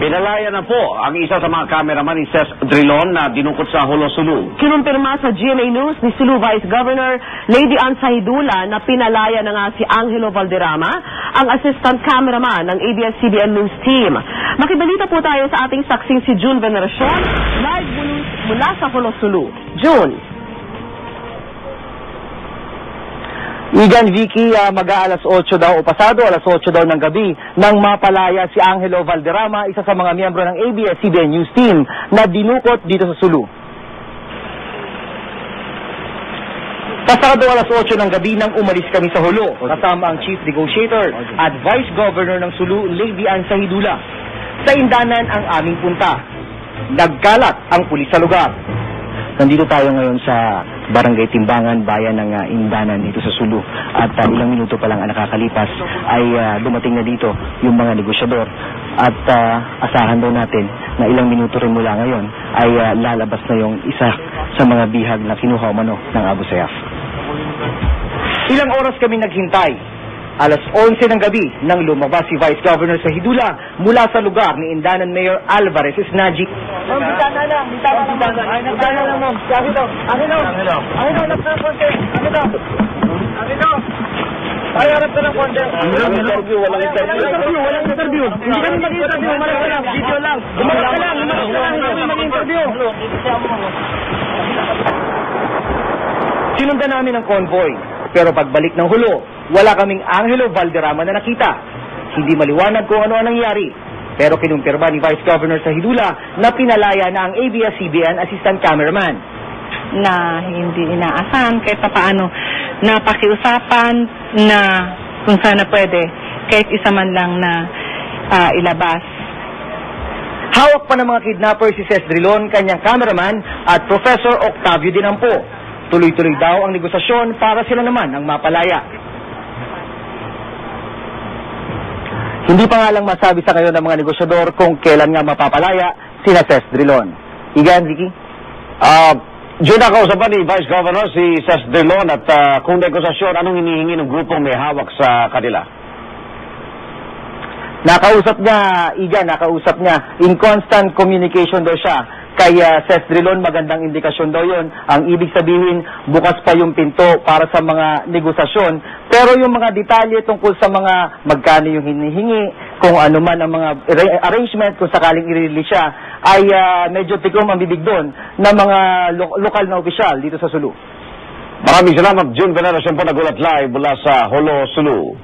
Pinalaya na po ang isa sa mga cameraman ni Ses Drilon na dinukot sa Jolo, Sulu. Kinumpirma sa GMA News ni Sulu Vice Governor Lady Ann Sahidula na pinalaya na nga si Angelo Valderrama, ang assistant cameraman ng ABS-CBN News Team. Makibalita po tayo sa ating saksing si June Veneracion, live mula sa Jolo, Sulu. June. Igan, Vicky, mag-aalas 8 daw o pasado alas 8 daw ng gabi nang mapalaya si Angelo Valderrama, isa sa mga miyembro ng ABS-CBN News Team na dinukot dito sa Sulu. Pasado alas 8 ng gabi nang umalis kami sa Jolo, kasama ang Chief Negotiator at Vice Governor ng Sulu, Lady Ann Sahidula. Sa Indanan ang aming punta. Nagkalat ang pulis sa lugar. Nandito tayo ngayon sa Barangay Timbangan, bayan ng Indanan dito sa Sulu. At ilang minuto pa lang ang nakakalipas ay dumating na dito yung mga negosyador. At asahan daw natin na ilang minuto rin mula ngayon ay lalabas na yung isa sa mga bihag na kinuha umano ng Abu Sayyaf. Ilang oras kami naghintay. Alas 11 ng gabi nang lumabas si Vice Governor Sahidula mula sa lugar ni Indanan Mayor Alvarez Isnaji. Ma'am, bitana lang, bitana lang, ma'am. Akin daw, nagsakonte. Akin daw. Ay, harap ka ng konti. Walang interview. Hindi kami mag-interview, marami ka lang, video lang. Gumawa ka lang, mag-interview. Sinundan namin ang convoy. Pero pagbalik ng Jolo, wala kaming Angelo Valderrama na nakita. Hindi maliwanag kung ano ang nangyari. Pero kinumpirma ni Vice Governor Sahidula na pinalaya na ang ABS-CBN assistant cameraman. Na hindi inaasahan kahit paano napakiusapan na kung sana pwede kahit isa man lang na ilabas. Hawak pa ng mga kidnapper si Ses Drilon, kanyang cameraman at Professor Octavio Dinampo. Tuloy-tuloy daw ang negosasyon para sila naman ang mapalaya. Hindi pa nga lang masabi sa ngayon ng mga negosyador kung kailan nga mapapalaya sina Ses Drilon. Igan, Vicky? June, nakausapan ni Vice Governor si Ses Drilon at kung negosasyon, anong hinihingi ng grupong may hawak sa kanila? Nakausap niya. In constant communication daw siya. Kaya Ses Drilon, magandang indikasyon daw yon. Ang ibig sabihin, bukas pa yung pinto para sa mga negosasyon. Pero yung mga detalye tungkol sa mga magkano yung hinihingi, kung ano man ang mga arrangement, kung sakaling i-release siya, ay medyo tikom ang bibig doon ng mga lokal na opisyal dito sa Sulu. Maraming salamat, June Veneracion po, nagulat live mula sa Jolo, Sulu.